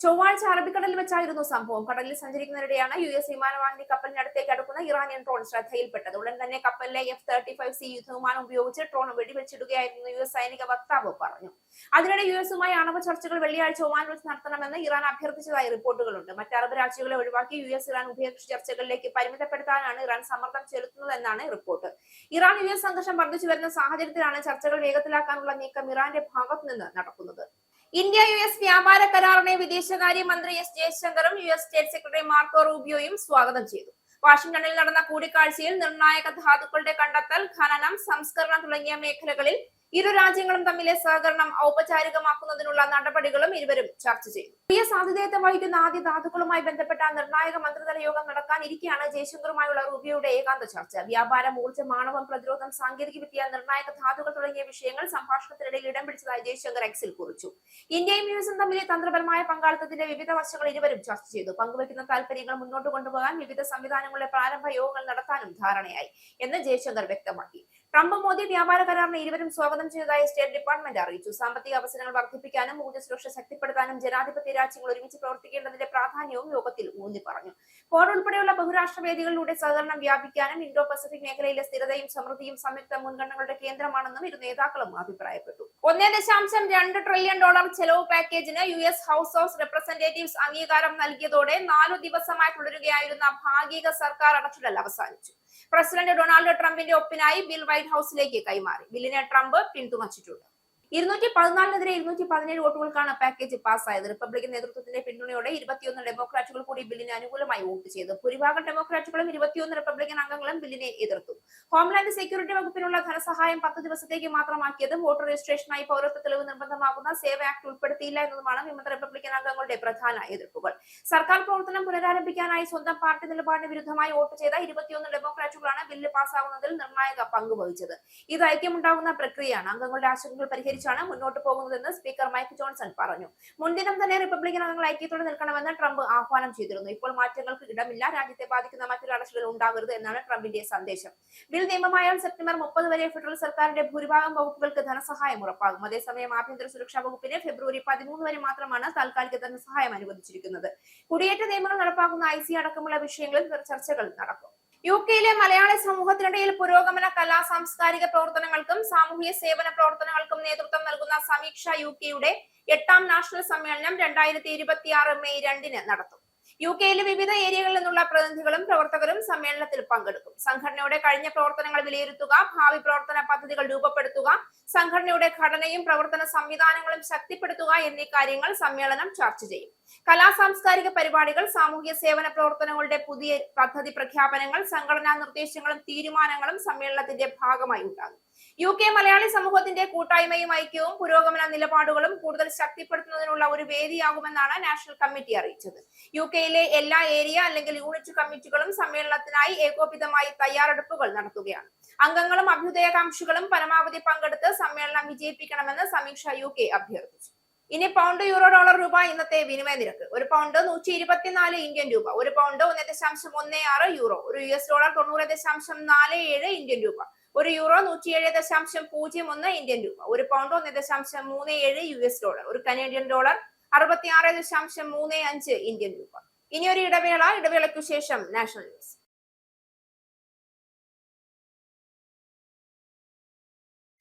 ചൊവ്വാഴ്ച അറബിക്കടലിൽ വെച്ചായിരുന്നു സംഭവം. കടലിൽ സഞ്ചരിക്കുന്നതിനിടെയാണ് US വിമാനവാഹിനി കപ്പലിനടുത്തേക്ക് അടുക്കുന്ന ഇറാനിയൻ ഡ്രോൺ ശ്രദ്ധയിൽപ്പെട്ടത്. ഉടൻ തന്നെ കപ്പലിലെ F-35C യുദ്ധവിമാനം ഉപയോഗിച്ച് ഡ്രോൺ വെടിവെച്ചിടുകയായിരുന്നു US സൈനിക വക്താവ് പറഞ്ഞു. അതിനിടെ US-ഉമായി ആണവ ചർച്ചകൾ വെള്ളിയാഴ്ച ഒമാനിൽ വെച്ച് നടത്തണമെന്ന് ഇറാൻ അഭ്യർത്ഥിച്ചതായി റിപ്പോർട്ടുകളുണ്ട്. മറ്റ് അറബ് രാജ്യങ്ങളെ ഒഴിവാക്കി US ഇറാൻ ഉഭയകക്ഷി ചർച്ചകളിലേക്ക് പരിമിതപ്പെടുത്താനാണ് ഇറാൻ സമ്മർദ്ദം ചെലുത്തുന്നതെന്നാണ് റിപ്പോർട്ട്. ഇറാൻ US സംഘർഷം വർദ്ധിച്ചു വരുന്ന സാഹചര്യത്തിലാണ് ചർച്ചകൾ വേഗത്തിലാക്കാനുള്ള നീക്കം ഇറാന്റെ ഭാഗത്തു നിന്ന് നടക്കുന്നത്. ഇന്ത്യ-US വ്യാപാര കരാറിനെ വിദേശകാര്യമന്ത്രി S ജയശങ്കറും US സ്റ്റേറ്റ് സെക്രട്ടറി മാർക്കോ റൂബിയോയും സ്വാഗതം ചെയ്തു. വാഷിംഗ്ടണിൽ നടന്ന കൂടിക്കാഴ്ചയിൽ നിർണായക ധാതുക്കളുടെ കണ്ടെത്തൽ, ഖനനം, സംസ്കരണം തുടങ്ങിയ മേഖലകളിൽ ഇരു രാജ്യങ്ങളും തമ്മിലെ സഹകരണം ഔപചാരികമാക്കുന്നതിനുള്ള നടപടികളും ഇരുവരും ചർച്ച ചെയ്തു. വലിയ സാധ്യതയെ വഹിക്കുന്ന ആദ്യ ധാതുക്കളുമായി ബന്ധപ്പെട്ട നിർണായക മന്ത്രിതല യോഗം നടക്കാനിരിക്കെയാണ് ജയശങ്കറുമായുള്ള റൂബിയോയുടെ ഏകാന്ത ചർച്ച. വ്യാപാരം, ഊർജ്ജം, ആണവം, പ്രതിരോധം, സാങ്കേതികവിദ്യ, നിർണായക ധാതുക്കൾ തുടങ്ങിയ വിഷയങ്ങൾ സംഭാഷണത്തിനിടയിൽ ഇടം പിടിച്ചതായി ജയശങ്കർ എക്സിൽ കുറിച്ചു. ഇന്ത്യയും US-ഉം തമ്മിലെ തന്ത്രപരമായ പങ്കാളിത്തത്തിന്റെ വിവിധ വശങ്ങൾ ഇരുവരും ചർച്ച ചെയ്തു. പങ്കുവയ്ക്കുന്ന താൽപര്യങ്ങൾ മുന്നോട്ട് കൊണ്ടുപോകാൻ വിവിധ സംവിധാനങ്ങളുടെ പ്രാരംഭ യോഗങ്ങൾ നടത്താനും ധാരണയായി എന്ന് ജയശങ്കർ വ്യക്തമാക്കി. ട്രംപ് മോദി വ്യാപാര കരാറിനെ ഇരുവരും സ്വാഗതം ചെയ്തതായി സ്റ്റേറ്റ് ഡിപ്പാർട്ട്മെന്റ് അറിയിച്ചു. സാമ്പത്തിക അവസരങ്ങൾ വർദ്ധിപ്പിക്കാനും ഊർജ്ജ സുരക്ഷ ശക്തിപ്പെടുത്താനും ജനാധിപത്യ രാജ്യങ്ങൾ ഒരുമിച്ച് പ്രവർത്തിക്കേണ്ടതിന്റെ പ്രാധാന്യവും യോഗത്തിൽ ഊന്നി പറഞ്ഞു. ക്വാഡ് ഉൾപ്പെടെയുള്ള ബഹുരാഷ്ട്ര വേദികളിലൂടെ സഹകരണം വ്യാപിക്കാനും ഇൻഡോ പസഫിക് മേഖലയിലെ സ്ഥിരതയും സമൃദ്ധിയും സംയുക്ത മുൻഗണനകളുടെ കേന്ദ്രമാണെന്നും ഇരു നേതാക്കളും അഭിപ്രായപ്പെട്ടു. $1.2 ട്രില്യൺ ചെലവ് പാക്കേജിന് US ഹൗസ് ഓഫ് റെപ്രസെന്റേറ്റീവ്സ് അംഗീകാരം നൽകിയതോടെ 4 ദിവസമായി തുടരുകയായിരുന്ന ഭാഗിക സർക്കാർ അടച്ചിടൽ അവസാനിച്ചു. പ്രസിഡന്റ് ഡൊണാൾഡ് ട്രംപിന്റെ ഒപ്പിനായി ബിൽ വൈറ്റ് ഹൌസിലേക്ക് കൈമാറി. ബില്ലിനെ ട്രംപ് പിന്തുണച്ചിട്ടുണ്ട്. 214-നെതിരെ 217 വോട്ടുകൾക്കാണ് പാക്കേജ് പാസ്സായത്. റിപ്പബ്ലിക്കൻ നേതൃത്വത്തിന്റെ പിന്തുണയോടെ 21 ഡെമോക്രാറ്റുകൾ കൂടി ബില്ലിന് അനുകൂലമായി വോട്ട് ചെയ്തു. ഭൂരിഭാഗം ഡെമോക്രാറ്റുകളും 21 റിപ്പബ്ലിക്കൻ അംഗങ്ങളും ബില്ലിനെ എതിർത്തു. ഹോംലാൻഡ് സെക്യൂരിറ്റി വകുപ്പിനുള്ള ധനസഹായം 10 ദിവസത്തേക്ക് മാത്രമാക്കിയതും വോട്ടർ രജിസ്ട്രേഷനായി പൗരത്വ തെളിവ് നിർബന്ധമാകുന്ന സേവ ആക്ട് ഉൾപ്പെടുത്തിയില്ല എന്നതുമാണ് വിമത റിപ്പബ്ലിക്കൻ അംഗങ്ങളുടെ പ്രധാന എതിർപ്പുകൾ. സർക്കാർ പ്രവർത്തനം പുനരാരംഭിക്കാനായി സ്വന്തം പാർട്ടി നിലപാടിന് വിരുദ്ധമായി വോട്ട് ചെയ്ത 21 ഡെമോക്രാറ്റുകളാണ് ബില്ല് പാസ്സാകുന്നതിൽ നിർണായക പങ്ക് വഹിച്ചത്. ഇത് ഐക്യമുണ്ടാകുന്ന പ്രക്രിയയാണ്. അംഗങ്ങളുടെ ആശങ്കകൾ പരിഹരിച്ചാണ് മുന്നോട്ട് പോകുന്നതെന്ന് സ്പീക്കർ മൈക്ക് ജോൺസൺ പറഞ്ഞു. മുൻദിനം തന്നെ റിപ്പബ്ലിക്കൻ അംഗങ്ങൾ ഐക്യത്തോടെ നിൽക്കണമെന്ന് ട്രംപ് ആഹ്വാനം ചെയ്തിരുന്നു. ഇപ്പോൾ മാറ്റങ്ങൾക്ക് ഇടമില്ല, രാജ്യത്തെ ബാധിക്കുന്ന മറ്റൊരു അടച്ചിടൽ ഉണ്ടാകരുത് എന്നാണ് ട്രംപിന്റെ സന്ദേശം. ബിൽ നിയമമായാൽ സെപ്റ്റംബർ 30 വരെ ഫെഡറൽ സർക്കാരിന്റെ ഭൂരിഭാഗം വകുപ്പുകൾക്ക് ധനസഹായം ഉറപ്പാകും. അതേസമയം ആഭ്യന്തര സുരക്ഷാ വകുപ്പിന് ഫെബ്രുവരി 13 വരെ മാത്രമാണ് താൽക്കാലിക ധനസഹായം അനുവദിച്ചിരിക്കുന്നത്. കുടിയേറ്റ നിയമങ്ങൾ നടപ്പാക്കുന്ന IC അടക്കമുള്ള വിഷയങ്ങളിൽ ചർച്ചകൾ നടക്കും. UK-യിലെ മലയാളി സമൂഹത്തിനിടയിൽ പുരോഗമന കലാ സാംസ്കാരിക പ്രവർത്തനങ്ങൾക്കും സാമൂഹ്യ സേവന പ്രവർത്തനങ്ങൾക്കും നേതൃത്വം നൽകുന്ന സമീക്ഷ UK-യുടെ 8ാം നാഷണൽ സമ്മേളനം 2026 മെയ് 2-ന് നടത്തും. UK-യിലെ വിവിധ ഏരിയകളിൽ നിന്നുള്ള പ്രതിനിധികളും പ്രവർത്തകരും സമ്മേളനത്തിൽ പങ്കെടുക്കും. സംഘടനയുടെ കഴിഞ്ഞ പ്രവർത്തനങ്ങൾ വിലയിരുത്തുക, ഭാവി പ്രവർത്തന പദ്ധതികൾ രൂപപ്പെടുത്തുക, സംഘടനയുടെ ഘടനയും പ്രവർത്തന സംവിധാനങ്ങളും ശക്തിപ്പെടുത്തുക എന്നീ കാര്യങ്ങൾ സമ്മേളനം ചർച്ച ചെയ്യും. കലാ സാംസ്കാരിക പരിപാടികൾ, സാമൂഹ്യ സേവന പ്രവർത്തനങ്ങളുടെ പുതിയ പദ്ധതി പ്രഖ്യാപനങ്ങൾ, സംഘടനാ നിർദ്ദേശങ്ങളും തീരുമാനങ്ങളും സമ്മേളനത്തിന്റെ ഭാഗമായി ഉണ്ടാകും. UK മലയാളി സമൂഹത്തിന്റെ കൂട്ടായ്മയും ഐക്യവും പുരോഗമന നിലപാടുകളും കൂടുതൽ ശക്തിപ്പെടുത്തുന്നതിനുള്ള ഒരു വേദിയാകുമെന്നാണ് നാഷണൽ കമ്മിറ്റി അറിയിച്ചത്. UK-യിലെ എല്ലാ ഏരിയ അല്ലെങ്കിൽ യൂണിറ്റ് കമ്മിറ്റികളും സമ്മേളനത്തിനായി ഏകോപിതമായി തയ്യാറെടുപ്പുകൾ നടത്തുകയാണ്. അംഗങ്ങളും അഭ്യുദയകാംക്ഷികളും പരമാവധി പങ്കെടുത്ത് സമ്മേളനം വിജയിപ്പിക്കണമെന്ന് സമീക്ഷ UK അഭ്യർത്ഥിച്ചു. ഇനി പൗണ്ട്, യൂറോ, ഡോളർ, രൂപ ഇന്നത്തെ വിനിമയ നിരക്ക്. ഒരു പൗണ്ട് 124 ഇന്ത്യൻ രൂപ, ഒരു പൗണ്ട് 1.16 യൂറോ, ഒരു US ഡോളർ 90.47 ഇന്ത്യൻ രൂപ, ഒരു യൂറോ 107.01 ഇന്ത്യൻ രൂപ, ഒരു പൗണ്ട് 1.37 US ഡോളർ, ഒരു കനേഡിയൻ ഡോളർ 66.35 ഇന്ത്യൻ രൂപ. ഇനി ഒരു ഇടവേളയ്ക്കു ശേഷം നാഷണൽ ന്യൂസ്.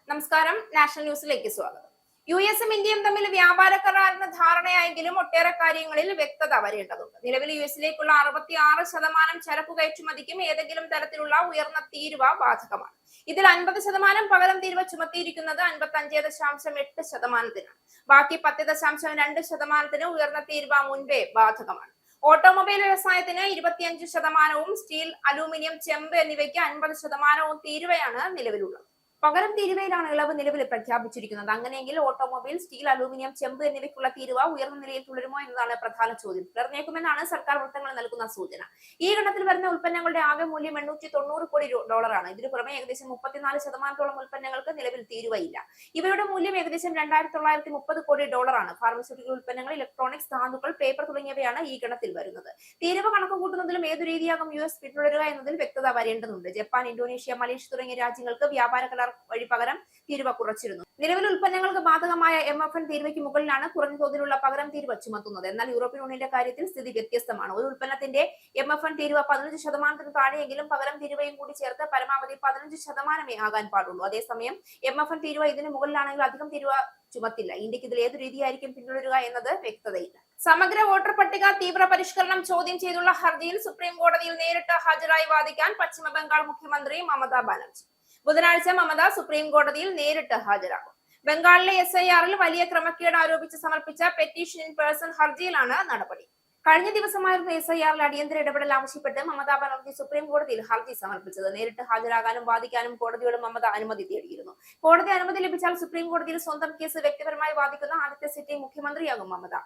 നമസ്കാരം, നാഷണൽ ന്യൂസിലേക്ക് സ്വാഗതം. US-ഉം ഇന്ത്യയും തമ്മിൽ വ്യാപാര കരാറിന് ധാരണയായെങ്കിലും ഒട്ടേറെ കാര്യങ്ങളിൽ വ്യക്തത വരേണ്ടതുണ്ട്. നിലവിൽ US-ലേക്കുള്ള 66% ചരക്കു കയറ്റുമതിക്കും ഏതെങ്കിലും തരത്തിലുള്ള ഉയർന്ന തീരുവ ബാധകമാണ്. ഇതിൽ 50% പകരം തീരുവ ചുമത്തിയിരിക്കുന്നത് 55.8%. ബാക്കി 10.2% ഉയർന്ന തീരുവ മുൻപേ ബാധകമാണ്. ഓട്ടോമൊബൈൽ വ്യവസായത്തിന് 25%വും സ്റ്റീൽ, അലൂമിനിയം, ചെമ്പ് എന്നിവയ്ക്ക് 50%വും തീരുവയാണ് നിലവിലുള്ളത്. പകരം തീരുവയിലാണ് ഇളവ് നിലവിൽ പ്രഖ്യാപിച്ചിരിക്കുന്നത്. അങ്ങനെയെങ്കിൽ ഓട്ടോമൊബൈൽ, സ്റ്റീൽ, അലൂമിനിയം, ചെമ്പ് എന്നിവയ്ക്കുള്ള തീരുവ ഉയർന്ന നിലയിൽ തുടരുമോ എന്നതാണ് പ്രധാന ചോദ്യം. തുടർന്നേക്കുമെന്നാണ് സർക്കാർ വൃത്തങ്ങൾ നൽകുന്ന സൂചന. ഈ ഗണത്തിൽ വരുന്ന ഉൽപ്പന്നങ്ങളുടെ ആകെ മൂല്യം $890 കോടി ഡോളറാണ്. ഇതിനു പുറമെ ഏകദേശം 34%ഓളം ഉൽപ്പന്നങ്ങൾക്ക് നിലവിൽ തീരുവയില്ല. ഇവയുടെ മൂല്യം ഏകദേശം $2,930 കോടി ഡോളറാണ്. ഫാർമസ്യൂട്ടിക്കൽ ഉൽപ്പന്നങ്ങൾ, ഇലക്ട്രോണിക്സ്, ധാതുക്കൾ, പേപ്പർ തുടങ്ങിയവയാണ് ഈ ഗണത്തിൽ വരുന്നത്. തീരുവ കണക്കുകൂട്ടുന്നതിലും ഏതു രീതിയാകും US പിന്തുടരുക എന്നതിൽ വ്യക്തത വരേണ്ടതുണ്ട്. ജപ്പാൻ, ഇന്തോനേഷ്യ, മലേഷ്യ തുടങ്ങിയ രാജ്യങ്ങൾക്ക് വ്യാപാര കരാർ വഴി പകരം തീരുവ കുറച്ചിരുന്നു. നിലവിൽ ഉൽപ്പന്നങ്ങൾക്ക് ബാധകമായ MFN തീരുവയ്ക്ക് മുകളിലാണ് കുറഞ്ഞ തോതിലുള്ള പകരം തീരുവ ചുമത്തുന്നത്. എന്നാൽ യൂറോപ്യൻ യൂണിയന്റെ കാര്യത്തിൽ സ്ഥിതി വ്യത്യസ്തമാണ്. ഒരു ഉൽപ്പന്നത്തിന്റെ MFN തീരുവ 15% താഴെയെങ്കിലും പകരം തീരുവയും കൂടി ചേർത്ത് പരമാവധി 15% ആകാൻ പാടുള്ളൂ. അതേസമയം MFN തീരുവ ഇതിന് മുകളിലാണെങ്കിൽ അധികം തീരുവ ചുമത്തില്ല. ഇന്ത്യക്ക് ഇതിൽ ഏതു രീതിയായിരിക്കും പിന്തുടരുക എന്നത് വ്യക്തതയില്ല. സമഗ്ര വോട്ടർ പട്ടിക തീവ്ര പരിഷ്കരണം ചോദ്യം ചെയ്തുള്ള ഹർജിയിൽ സുപ്രീം കോടതിയിൽ നേരിട്ട് ഹാജരായി വാദിക്കാൻ പശ്ചിമ ബംഗാൾ മുഖ്യമന്ത്രി മമതാ ബാനർജി. ബുധനാഴ്ച മമത സുപ്രീം കോടതിയിൽ നേരിട്ട് ഹാജരാകും. ബംഗാളിലെ SIR-ൽ വലിയ ക്രമക്കേട് ആരോപിച്ച് സമർപ്പിച്ച പെറ്റീഷൻ ഇൻ പേഴ്സൺ ഹർജിയിലാണ് നടപടി. കഴിഞ്ഞ ദിവസമായിരുന്നു SIR-ൽ അടിയന്തര ഇടപെടൽ ആവശ്യപ്പെട്ട് മമതാ ബാനർജി സുപ്രീം കോടതിയിൽ ഹർജി സമർപ്പിച്ചത്. നേരിട്ട് ഹാജരാകാനും വാദിക്കാനും കോടതിയോട് മമത അനുമതി തേടിയിരുന്നു. കോടതി അനുമതി ലഭിച്ചാൽ സുപ്രീം കോടതിയിൽ സ്വന്തം കേസ് വ്യക്തിപരമായി വാദിക്കുന്ന ആദ്യത്തെ സിറ്റിംഗ് മുഖ്യമന്ത്രിയാകും മമത.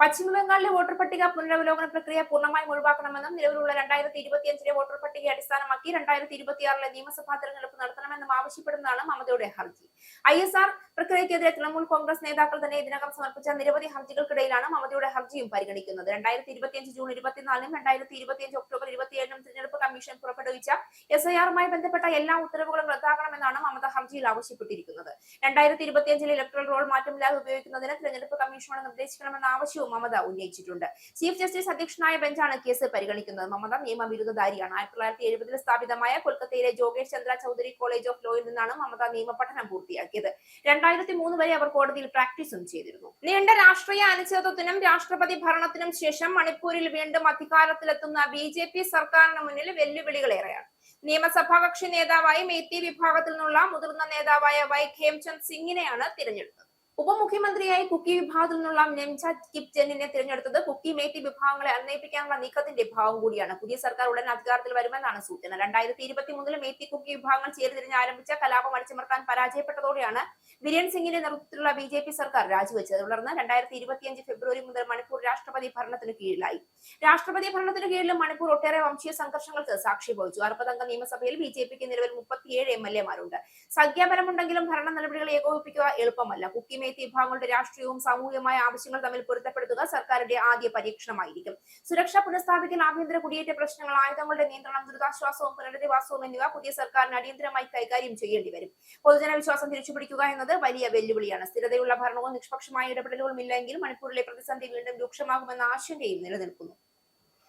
പശ്ചിമ ബംഗാളിലെ വോട്ടർ പട്ടിക പുനരവലോകന പ്രക്രിയ പൂർണ്ണമായും ഒഴിവാക്കണമെന്നും നിലവിലുള്ള 2025 വോട്ടർ പട്ടികയെ അടിസ്ഥാനമാക്കി 2026 നിയമസഭാ തെരഞ്ഞെടുപ്പ് നടത്തണമെന്നും ആവശ്യപ്പെടുന്നതാണ് മമതയുടെ ഹർജി. ISR പ്രക്രിയക്കെതിരെ തൃണമൂൽ കോൺഗ്രസ് നേതാക്കൾ തന്നെ ഇതിനകം സമർപ്പിച്ച നിരവധി ഹർജികൾക്കിടയിലാണ് മമതയുടെ ഹർജിയും പരിഗണിക്കുന്നത്. 2025 ജൂൺ 24-നും 2025 ഒക്ടോബർ 27-നും തിരഞ്ഞെടുപ്പ് കമ്മീഷൻ പുറപ്പെടുവിച്ച SIR-മായി ബന്ധപ്പെട്ട എല്ലാ ഉത്തരവുകളും റദ്ദാക്കണമെന്നാണ് മമത ഹർജിയിൽ ആവശ്യപ്പെട്ടിരിക്കുന്നത്. 2025 ഇലക്ട്രൽ റോൾ മാറ്റമില്ലാതെ ഉപയോഗിക്കുന്നതിന് തിരഞ്ഞെടുപ്പ് കമ്മീഷനോട് നിർദ്ദേശിക്കണമെന്ന ആവശ്യവും മമത ഉന്നയിച്ചിട്ടുണ്ട്. ചീഫ് ജസ്റ്റിസ് അധ്യക്ഷനായ ബെഞ്ചാണ് കേസ് പരിഗണിക്കുന്നത്. മമത നിയമബിരുദധാരിയാണ്. 1970-ൽ സ്ഥാപിതമായ കൊൽക്കത്തയിലെ ജോഗേഷ് ചന്ദ്ര ചൌധരി കോളേജ് ഓഫ് ലോയിൽ നിന്നാണ് മമത നിയമപഠനം പൂർത്തിയാക്കിയത്. 2003 വരെ അവർ കോടതിയിൽ പ്രാക്ടീസും ചെയ്തിരുന്നു. നീണ്ട രാഷ്ട്രീയ അനിശ്ചിതത്വത്തിനും രാഷ്ട്രപതി ഭരണത്തിനും ശേഷം മണിപ്പൂരിൽ വീണ്ടും അധികാരത്തിലെത്തുന്ന BJP സർക്കാരിന് മുന്നിൽ വെല്ലുവിളികളേറെയാണ്. നിയമസഭാ കക്ഷി നേതാവായി മേത്തി വിഭാഗത്തിൽ നിന്നുള്ള മുതിർന്ന നേതാവായ വൈ ഖേംചന്ദ് സിംഗിനെയാണ് തിരഞ്ഞെടുത്തത്. ഉപമുഖ്യമന്ത്രിയായി കുക്കി വിഭാഗത്തിൽ നിന്നുള്ള നെംചാറ്റ് കിപ്ചെന്നിനെ തിരഞ്ഞെടുത്തത് കുക്കി മേത്തി വിഭാഗങ്ങളെ അന്വയിപ്പിക്കാനുള്ള നീക്കത്തിന്റെ ഭാഗം കൂടിയാണ്. പുതിയ സർക്കാർ ഉടൻ അധികാരത്തിൽ വരുമെന്നാണ് സൂചന. 2023 മേത്തി കുക്കി വിഭാഗങ്ങൾ ചേരിതിരിഞ്ഞ് ആരംഭിച്ച കലാപം അടിച്ചമർത്താൻ പരാജയപ്പെട്ടതോടെയാണ് ബിരേൻ സിംഗിന്റെ നേതൃത്വത്തിലുള്ള BJP സർക്കാർ രാജിവെച്ചത്. തുടർന്ന് 2025 ഫെബ്രുവരി മുതൽ മണിപ്പൂർ രാഷ്ട്രപതി ഭരണത്തിന് കീഴിലായി. രാഷ്ട്രപതി ഭരണത്തിന് കീഴിലും മണിപ്പൂർ ഒട്ടേറെ വംശീയ സംഘർഷങ്ങൾക്ക് സാക്ഷി വഹിച്ചു. 60-അംഗ നിയമസഭയിൽ BJPക്ക് നിലവിൽ 37 MLA-മാരുണ്ട്. സംഖ്യാബലമുണ്ടെങ്കിലും ഭരണ നടപടികൾ ഏകോപിപ്പിക്കുക എളുപ്പമല്ല. കുക്കി വിഭാഗങ്ങളുടെ രാഷ്ട്രീയവും സാമൂഹികമായ ആവശ്യങ്ങൾ തമ്മിൽ പൊരുത്തപ്പെടുത്തുക സർക്കാരിന്റെ ആദ്യ പരീക്ഷണമായിരിക്കും. സുരക്ഷ പുനഃസ്ഥാപിക്കൽ, ആഭ്യന്തര കുടിയേറ്റ പ്രശ്നങ്ങൾ, ആയുധങ്ങളുടെ നിയന്ത്രണം, ദുരിതാശ്വാസവും പുനരധിവാസവും എന്നിവ പുതിയ സർക്കാരിന് അടിയന്തരമായി കൈകാര്യം ചെയ്യേണ്ടി വരും. പൊതുജന വിശ്വാസം തിരിച്ചുപിടിക്കുക എന്നത് വലിയ വെല്ലുവിളിയാണ്. സ്ഥിരതയുള്ള ഭരണവും നിഷ്പക്ഷമായ ഇടപെടലുകളും ഇല്ലെങ്കിൽ മണിപ്പൂരിലെ പ്രതിസന്ധി വീണ്ടും രൂക്ഷമാകുമെന്ന ആശങ്കയും നിലനിൽക്കുന്നു.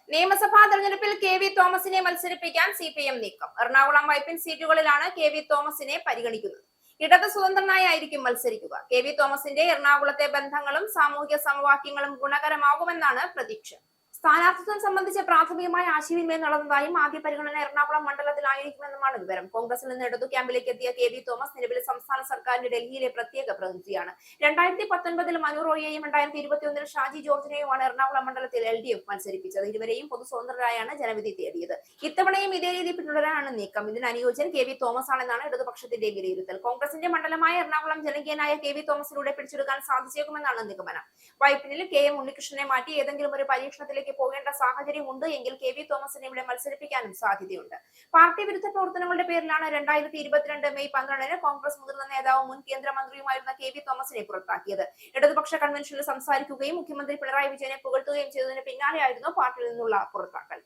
നിയമസഭാ തെരഞ്ഞെടുപ്പിൽ KV തോമസിനെ മത്സരിപ്പിക്കാൻ CPM നീക്കം. എറണാകുളം വൈപ്പിൻ സീറ്റുകളിലാണ് KV തോമസിനെ പരിഗണിക്കുന്നത്. ഇടത് സ്വതന്ത്രനായിരിക്കും മത്സരിക്കുക. KV തോമസിന്റെ എറണാകുളത്തെ ബന്ധങ്ങളും സാമൂഹിക സമവാക്യങ്ങളും ഗുണകരമാകുമെന്നാണ് പ്രതീക്ഷ. സ്ഥാനാർത്ഥിത്വം സംബന്ധിച്ച് പ്രാഥമികമായ ആശയവിനിമയം നടന്നതായും ആദ്യ പരിഗണന എറണാകുളം മണ്ഡലത്തിലായിരിക്കുമെന്നുമാണ് വിവരം. കോൺഗ്രസിൽ നിന്ന് ഇടതു ക്യാമ്പിലേക്ക് എത്തിയ KV തോമസ് നിലവിൽ സംസ്ഥാന സർക്കാരിന്റെ ഡൽഹിയിലെ പ്രത്യേക പ്രതിനിധിയാണ്. 2019-ൽ മനു റോയിയെയും 2021-ൽ ഷാജി ജോർജിനെയുമാണ് എറണാകുളം മണ്ഡലത്തിൽ LDF മത്സരിപ്പിച്ചത്. ഇരുവരെയും പൊതു സ്വതന്ത്രരായാണ് ജനവിധി തേടിയത്. ഇത്തവണയും ഇതേ രീതി പിന്തുടരാനാണ് നീക്കം. ഇതിന് അനുയോജ്യൻ KV തോമസ് ആണെന്നാണ് ഇടതുപക്ഷത്തിന്റെ വിലയിരുത്തൽ. കോൺഗ്രസിന്റെ മണ്ഡലമായ എറണാകുളം ജനകീയനായ KV തോമസിലൂടെ പിടിച്ചെടുക്കാൻ സാധിച്ചേക്കുമെന്നാണ് നിഗമനം. വൈപ്പിനിൽ KM ഉണ്ണികൃഷ്ണനെ മാറ്റി ഏതെങ്കിലും ഒരു പരീക്ഷണത്തിലേക്ക് പോകേണ്ട സാഹചര്യം ഉണ്ട് എങ്കിൽ KV തോമസിനെ ഇവിടെ മത്സരിപ്പിക്കാനും സാധ്യതയുണ്ട്. പാർട്ടി വിരുദ്ധ പ്രവർത്തനങ്ങളുടെ പേരിലാണ് 2022 മെയ് 12-ന് കോൺഗ്രസ് മുതിർന്ന നേതാവും മുൻ കേന്ദ്രമന്ത്രിയുമായിരുന്ന KV തോമസിനെ പുറത്താക്കിയത്. ഇടതുപക്ഷ കൺവെൻഷനിൽ സംസാരിക്കുകയും മുഖ്യമന്ത്രി പിണറായി വിജയനെ പുകഴ്ത്തുകയും ചെയ്തതിന് പിന്നാലെയായിരുന്നു പാർട്ടിയിൽ നിന്നുള്ള പുറത്താക്കൽ.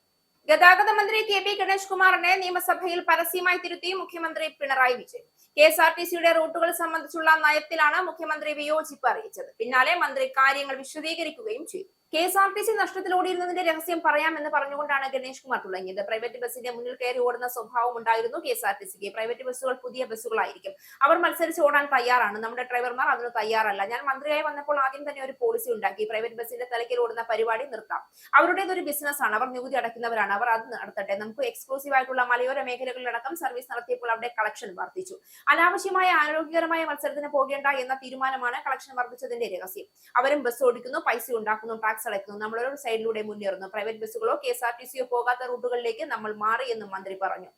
ഗതാഗത മന്ത്രി KP ഗണേഷ് കുമാറിനെ നിയമസഭയിൽ പരസ്യമായി തിരുത്തി മുഖ്യമന്ത്രി പിണറായി വിജയൻ. KSRTC-യുടെ റൂട്ടുകൾ സംബന്ധിച്ചുള്ള നയത്തിലാണ് മുഖ്യമന്ത്രി വിയോജിപ്പ് അറിയിച്ചത്. പിന്നാലെ മന്ത്രി കാര്യങ്ങൾ വിശദീകരിക്കുകയും ചെയ്തു. KSRTC നഷ്ടത്തിലോടിയിരുന്നതിന്റെ രഹസ്യം പറയാമെന്ന് പറഞ്ഞുകൊണ്ടാണ് ഗണേഷ് കുമാർ തുടങ്ങിയത്. പ്രൈവറ്റ് ബസിന്റെ മുന്നിൽ കയറി ഓടുന്ന സ്വഭാവം ഉണ്ടായിരുന്നു KSRTC-ക്ക്. പ്രൈവറ്റ് ബസ്സുകൾ പുതിയ ബസ്സുകളായിരിക്കും. അവർ മത്സരിച്ച് ഓടാൻ തയ്യാറാണ്. നമ്മുടെ ഡ്രൈവർമാർ അതിന് തയ്യാറല്ല. ഞാൻ മന്ത്രിയായി വന്നപ്പോൾ ആദ്യം തന്നെ ഒരു പോളിസി ഉണ്ടാക്കി. പ്രൈവറ്റ് ബസിന്റെ തലയ്ക്കൽ ഓടുന്ന പരിപാടി നിർത്താം. അവരുടേതൊരു ബിസിനസ്സാണ്. അവർ നികുതി അടയ്ക്കുന്നവരാണ്. അവർ അത് നടത്തട്ടെ. നമുക്ക് എക്സ്ക്ലൂസീവ് ആയിട്ടുള്ള മലയോര മേഖലകളിലടക്കം സർവീസ് നടത്തിയപ്പോൾ അവിടെ കളക്ഷൻ വർദ്ധിച്ചു. അനാവശ്യമായ ആരോഗ്യകരമായ മത്സരത്തിന് പോകേണ്ട എന്ന തീരുമാനമാണ് കളക്ഷൻ വർദ്ധിച്ചതിന്റെ രഹസ്യം. അവരും ബസ് ഓടിക്കുന്നു, പൈസ ഉണ്ടാക്കുന്നു, ടാക്സ് അടയ്ക്കുന്നു. നമ്മളൊരു സൈഡിലൂടെ മുന്നേറുന്നു. പ്രൈവറ്റ് ബസ്സുകളോ KSRTC-യോ പോകാത്ത റൂട്ടുകളിലേക്ക് നമ്മൾ മാറിയെന്നും മന്ത്രി പറഞ്ഞു.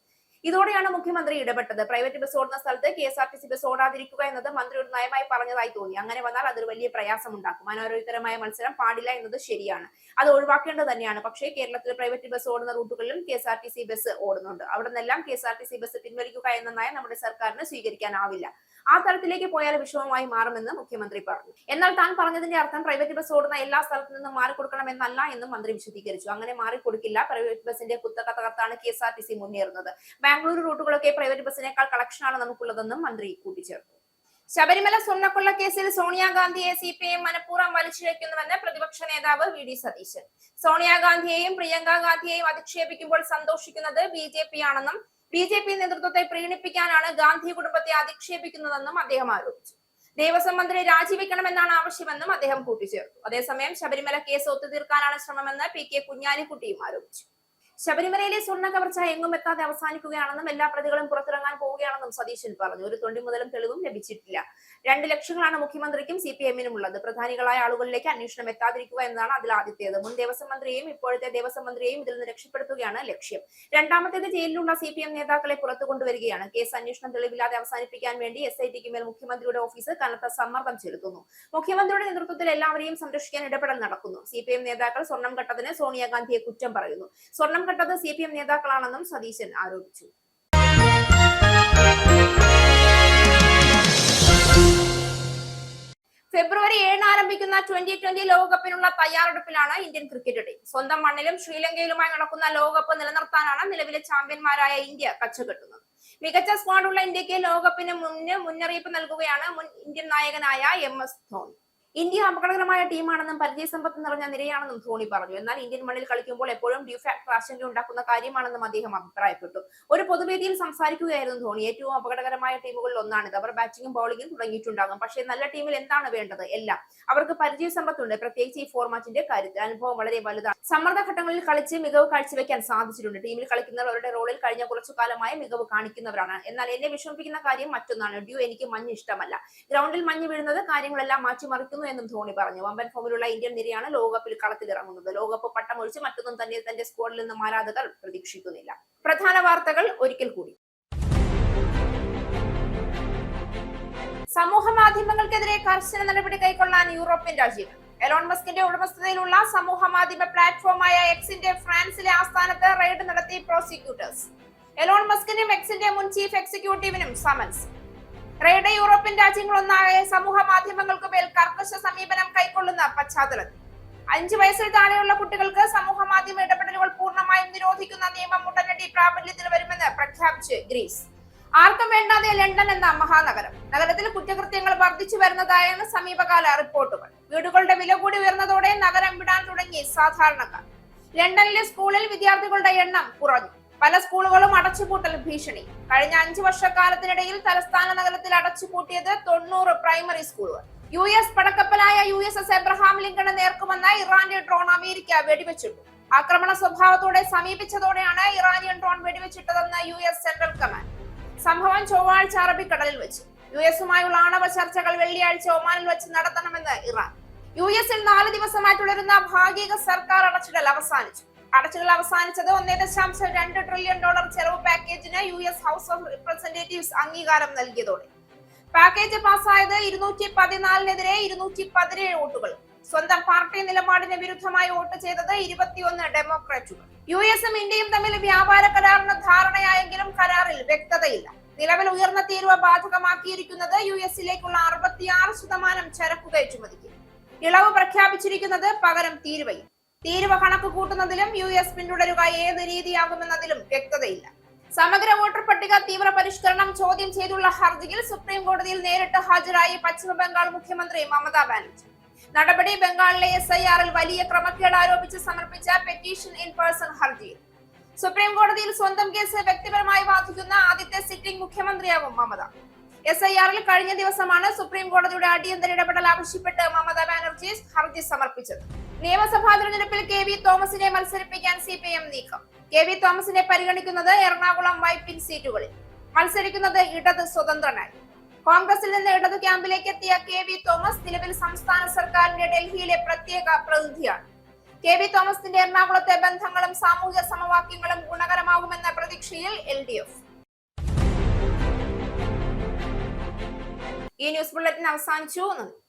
ഇതോടെയാണ് മുഖ്യമന്ത്രി ഇടപെട്ടത്. പ്രൈവറ്റ് ബസ് ഓടുന്ന സ്ഥലത്ത് KSRTC ബസ് ഓടാതിരിക്കുക എന്നത് മന്ത്രി ഒരു നയമായി പറഞ്ഞതായി തോന്നി. അങ്ങനെ വന്നാൽ അതൊരു വലിയ പ്രയാസം ഉണ്ടാക്കും. അനാരോഗ്യകരമായ മത്സരം പാടില്ല എന്നത് ശരിയാണ്. അത് ഒഴിവാക്കേണ്ടത് തന്നെയാണ്. പക്ഷേ കേരളത്തിൽ പ്രൈവറ്റ് ബസ് ഓടുന്ന റൂട്ടുകളിലും KSRTC ബസ് ഓടുന്നുണ്ട്. അവിടെ നിന്നെല്ലാം KSRTC ബസ് പിൻവലിക്കുക എന്ന നയം നമ്മുടെ സർക്കാരിന് സ്വീകരിക്കാനാവില്ല. ആ തരത്തിലേക്ക് പോയാൽ വിഷമമായി മാറുമെന്ന് മുഖ്യമന്ത്രി പറഞ്ഞു. എന്നാൽ താൻ പറഞ്ഞതിന്റെ അർത്ഥം പ്രൈവറ്റ് ബസ് ഓടുന്ന എല്ലാ സ്ഥലത്തു നിന്നും മാറിക്കൊടുക്കണമെന്നല്ല എന്നും മന്ത്രി വിശദീകരിച്ചു. അങ്ങനെ മാറിക്കൊടുക്കില്ല. പ്രൈവറ്റ് ബസിന്റെ കുത്തക തകർത്താണ് KSRTC മുന്നേറുന്നത്. ബാംഗ്ലൂരു റൂട്ടുകളൊക്കെ പ്രൈവറ്റ് ബസ്സിനേക്കാൾ കളക്ഷനാണ് നമുക്കുള്ളതെന്നും മന്ത്രി കൂട്ടിച്ചേർത്തു. ശബരിമല സ്വർണ്ണക്കൊള്ള കേസിൽ സോണിയാഗാന്ധിയെ CPIM മനഃപൂർവ്വം വലിച്ചിഴയ്ക്കുന്നുവെന്ന് പ്രതിപക്ഷ നേതാവ് VD സതീശൻ. സോണിയാഗാന്ധിയെയും പ്രിയങ്ക ഗാന്ധിയെയും അധിക്ഷേപിക്കുമ്പോൾ സന്തോഷിക്കുന്നത് BJP ആണെന്നും BJP നേതൃത്വത്തെ പ്രീണിപ്പിക്കാനാണ് ഗാന്ധി കുടുംബത്തെ അധിക്ഷേപിക്കുന്നതെന്നും അദ്ദേഹം ആരോപിച്ചു. ദേവസ്വം മന്ത്രി രാജിവെക്കണമെന്നാണ് ആവശ്യമെന്നും അദ്ദേഹം കൂട്ടിച്ചേർത്തു. അതേസമയം ശബരിമല കേസ് ഒത്തുതീർക്കാനാണ് ശ്രമമെന്ന് PK കുഞ്ഞാലിക്കുട്ടിയും ആരോപിച്ചു. ശബരിമലയിലെ സ്വർണ്ണ കവർച്ച എങ്ങും എത്താതെ അവസാനിക്കുകയാണെന്നും എല്ലാ പ്രതികളും പുറത്തിറങ്ങാൻ പോവുകയാണെന്നും സതീശൻ പറഞ്ഞു. ഒരു തൊണ്ടി മുതലും തെളിവും ലഭിച്ചിട്ടില്ല. 2 ലക്ഷങ്ങളാണ് മുഖ്യമന്ത്രിക്കും CPIM-നും ഉള്ളത്. പ്രധാനികളായ ആളുകളിലേക്ക് അന്വേഷണം എത്താതിരിക്കുക എന്നതാണ് അതിൽ ആദ്യത്തേത്. മുൻ ദേവസ്വം മന്ത്രിയെയും ഇപ്പോഴത്തെ ദേവസ്വം മന്ത്രിയെയും ഇതിൽ നിന്ന് രക്ഷപ്പെടുത്തുകയാണ് ലക്ഷ്യം. രണ്ടാമത്തേത് ജയിലിലുള്ള CPIM നേതാക്കളെ പുറത്തു കൊണ്ടുവരികയാണ്. കേസ് അന്വേഷണം തെളിവില്ലാതെ അവസാനിപ്പിക്കാൻ വേണ്ടി SIT-ക്ക് മേൽ മുഖ്യമന്ത്രിയുടെ ഓഫീസ് കനത്ത സമ്മർദ്ദം ചെലുത്തുന്നു. മുഖ്യമന്ത്രിയുടെ നേതൃത്വത്തിൽ എല്ലാവരെയും സംരക്ഷിക്കാൻ ഇടപെടൽ നടക്കുന്നു. CPIM നേതാക്കൾ സ്വർണം കട്ടതിന് സോണിയാഗാന്ധിയെ കുറ്റം പറയുന്നു. സ്വർണം കട്ടത് CPIM നേതാക്കളാണെന്നും സതീശൻ ആരോപിച്ചു. ഫെബ്രുവരി 7 ആരംഭിക്കുന്ന 2020 ലോകകപ്പിനുള്ള തയ്യാറെടുപ്പിലാണ് ഇന്ത്യൻ ക്രിക്കറ്റ് ടീം. സ്വന്തം മണ്ണിലും ശ്രീലങ്കയിലുമായി നടക്കുന്ന ലോകകപ്പ് നിലനിർത്താനാണ് നിലവിലെ ചാമ്പ്യന്മാരായ ഇന്ത്യ കച്ചകെട്ടുന്നത്. മികച്ച സ്ക്വാഡുള്ള ഇന്ത്യക്ക് ലോകകപ്പിന് മുന്നറിയിപ്പ് നൽകുകയാണ് മുൻ ഇന്ത്യൻ നായകനായ MS ധോണി. ഇന്ത്യ അപകടകരമായ ടീമാണെന്നും പരിചയസമ്പത്ത് നിറഞ്ഞ നിരയാണെന്നും ധോണി പറഞ്ഞു. എന്നാൽ ഇന്ത്യൻ മണ്ണിൽ കളിക്കുമ്പോൾ എപ്പോഴും ഡ്യൂഫാക്ടർ ആശങ്ക ഉണ്ടാക്കുന്ന കാര്യമാണെന്നും അദ്ദേഹം അഭിപ്രായപ്പെട്ടു. ഒരു പൊതുവേദിയിൽ സംസാരിക്കുകയായിരുന്നു ധോണി. ഏറ്റവും അപകടകരമായ ടീമുകളിൽ ഒന്നാണിത്. അവർ ബാറ്റിംഗും ബൌളിംഗും തുടങ്ങിയിട്ടുണ്ടാകും. പക്ഷേ നല്ല ടീമിൽ എന്താണ് വേണ്ടത്? എല്ലാം. അവർക്ക് പരിചയസമ്പത്തുണ്ട്. പ്രത്യേകിച്ച് ഈ ഫോർമാറ്റിന്റെ കാര്യത്തിൽ അനുഭവം വളരെ വലുതാണ്. സമ്മർദ്ദ ഘട്ടങ്ങളിൽ കളിച്ച് മികവ് കാഴ്ചവെക്കാൻ സാധിച്ചിട്ടുണ്ട്. ടീമിൽ കളിക്കുന്നവർ അവരുടെ റോളിൽ കഴിഞ്ഞ കുറച്ചു കാലമായി മികവ് കാണിക്കുന്നവരാണ്. എന്നാൽ എന്നെ വിഷമിപ്പിക്കുന്ന കാര്യം മറ്റൊന്നാണ്. എനിക്ക് മഞ്ഞ് ഇഷ്ടമല്ല. ഗ്രൗണ്ടിൽ മഞ്ഞ് വീഴുന്നത് കാര്യങ്ങളെല്ലാം മാറ്റിമറിക്കുന്നു എന്നും ധോണി പറഞ്ഞു. വമ്പൻ ഫോമിലുള്ള ഇന്ത്യൻ നിരയാണ് ലോകകപ്പിൽ കളത്തിലിറങ്ങുന്നത്. ലോകകപ്പ് പട്ടമൊഴിച്ച് മറ്റൊന്നും തന്നെ തന്റെ സ്ക്വാഡിൽ നിന്നും ആരാധകർ പ്രതീക്ഷിക്കുന്നില്ല. പ്രധാന വാർത്തകൾ ഒരിക്കൽ കൂടി. സമൂഹ മാധ്യമങ്ങൾക്കെതിരെ കർശന നടപടി കൈക്കൊള്ളാൻ യൂറോപ്യൻ രാജ്യങ്ങൾ. എലോൺ മസ്കിന്റെ ഉടമസ്ഥതയിലുള്ള സമൂഹ മാധ്യമ പ്ലാറ്റ്ഫോമായ എക്സിന്റെ ഫ്രാൻസിലെ ആസ്ഥാനത്ത് റെയ്ഡ് നടത്തി പ്രോസിക്യൂട്ടേഴ്സ്. എലോൺ മസ്കിനും എക്സിന്റെ മുൻ ചീഫ് എക്സിക്യൂട്ടീവിനും സമൻസ്. റെയ്ഡ് യൂറോപ്യൻ രാജ്യങ്ങളൊന്നായ സമൂഹ മാധ്യമങ്ങൾക്ക് മേൽ കർക്കശ സമീപനം കൈക്കൊള്ളുന്ന പശ്ചാത്തലത്തിൽ 5 വയസ്സിൽ താഴെയുള്ള കുട്ടികൾക്ക് സമൂഹ മാധ്യമ ഇടപെടലുകൾ പൂർണ്ണമായും നിരോധിക്കുന്ന നിയമം ഉടനടി പ്രാബല്യത്തിൽ വരുമെന്ന് പ്രഖ്യാപിച്ച് ഗ്രീസ്. ആർക്കും വേണ്ടാതെ ലണ്ടൻ എന്ന മഹാനഗരം. നഗരത്തിൽ കുറ്റകൃത്യങ്ങൾ വർദ്ധിച്ചു വരുന്നതായാണ് സമീപകാല റിപ്പോർട്ടുകൾ. വീടുകളുടെ വില കൂടി ഉയർന്നതോടെ നഗരം വിടാൻ തുടങ്ങി സാധാരണക്കാർ. ലണ്ടനിലെ സ്കൂളിൽ വിദ്യാർത്ഥികളുടെ എണ്ണം കുറഞ്ഞു. പല സ്കൂളുകളും അടച്ചുപൂട്ടൽ ഭീഷണി. കഴിഞ്ഞ 5 വർഷക്കാലത്തിനിടയിൽ തലസ്ഥാന നഗരത്തിൽ അടച്ചുപൂട്ടിയത് 90 പ്രൈമറി സ്കൂളുകൾ. US പടക്കപ്പലായ USS എബ്രഹാം ലിങ്കണ് നേർക്കുമെന്ന ഇറാന്റെ ഡ്രോൺ അമേരിക്ക വെടിവെച്ചിട്ടു. ആക്രമണ സ്വഭാവത്തോടെ സമീപിച്ചതോടെയാണ് ഇറാനിയൻ ഡ്രോൺ വെടിവെച്ചിട്ടതെന്ന് US സെൻട്രൽ കമാൻഡ്. സംഭവം ചൊവ്വാഴ്ച അറബിക്കടലിൽ വെച്ച്. US-ഉമായുള്ള ആണവ ചർച്ചകൾ വെള്ളിയാഴ്ച ഒമാനിൽ വെച്ച് നടത്തണമെന്ന് ഇറാൻ. US-ൽ 4 ദിവസമായി തുടരുന്ന ഭാഗിക സർക്കാർ അടച്ചിടൽ അവസാനിച്ചു. അടച്ചിടൽ അവസാനിച്ചത് $1.2 ട്രില്യൺ ചെലവ് പാക്കേജിന് US ഹൗസ് ഓഫ് റിപ്രസെന്റേറ്റീവ്സ് അംഗീകാരം നൽകിയതോടെ. പാക്കേജ് പാസ്സായത് 214-നെതിരെ 217 വോട്ടുകൾ. സ്വന്തം പാർട്ടി നിലപാടിന് വിരുദ്ധമായി വോട്ട് ചെയ്തത് 21 ഡെമോക്രാറ്റുകൾ. US-ഉം ഇന്ത്യയും തമ്മിൽ വ്യാപാര കരാറിന് ധാരണയായെങ്കിലും കരാറിൽ വ്യക്തതയില്ല. നിലവിൽ ഉയർന്ന തീരുവ ബാധകമാക്കിയിരിക്കുന്നത് US-ലേക്കുള്ള 66% ചരക്കു കയറ്റുമതിക്ക്. ഇളവ് പ്രഖ്യാപിച്ചിരിക്കുന്നത് പകരം തീരുവയും. തീരുവ കണക്ക് കൂട്ടുന്നതിലും US പിന്തുടരുക ഏത് രീതിയാകുമെന്നതിലും വ്യക്തതയില്ല. സമഗ്ര വോട്ടർ പട്ടിക തീവ്ര പരിഷ്കരണം ചോദ്യം ചെയ്തുള്ള ഹർജിയിൽ സുപ്രീം കോടതിയിൽ നേരിട്ട് ഹാജരായി പശ്ചിമ ബംഗാൾ മുഖ്യമന്ത്രി മമതാ ബാനർജി. നടപടി ബംഗാളിലെ SIR-ൽ വലിയ ക്രമക്കേട് ആരോപിച്ച് സമർപ്പിച്ച പെറ്റീഷൻ ഇൻ പേഴ്സൺ ഹർജിയിൽ. സുപ്രീം കോടതിയിൽ സ്വന്തം കേസ് വ്യക്തിപരമായി ബാധിക്കുന്ന ആദ്യത്തെ സിറ്റിംഗ് മുഖ്യമന്ത്രിയാവും മമത. SIR-ൽ കഴിഞ്ഞ ദിവസമാണ് സുപ്രീം കോടതിയുടെ അടിയന്തര ഇടപെടൽ ആവശ്യപ്പെട്ട് മമതാ ബാനർജി ഹർജി സമർപ്പിച്ചത്. നിയമസഭാ തെരഞ്ഞെടുപ്പിൽ KV തോമസിനെ മത്സരിപ്പിക്കാൻ CPIM നീക്കം. KV തോമസിനെ പരിഗണിക്കുന്നത് എറണാകുളം വൈപ്പിൻ സീറ്റുകളിൽ. മത്സരിക്കുന്നത് ഇടത് സ്വതന്ത്രനായി. കോൺഗ്രസിൽ നിന്ന് ഇടതു ക്യാമ്പിലേക്ക് എത്തിയ KV തോമസ് നിലവിൽ സംസ്ഥാന സർക്കാരിന്റെ ഡൽഹിയിലെ പ്രത്യേക പ്രതിനിധിയാണ്. KV തോമസിന്റെ എറണാകുളത്തെ ബന്ധങ്ങളും സാമൂഹിക സമവാക്യങ്ങളും ഗുണകരമാകുമെന്ന പ്രതീക്ഷയിൽ LDF. ഈ ന്യൂസ് ബുള്ളറ്റിൻ അവസാനിച്ചു.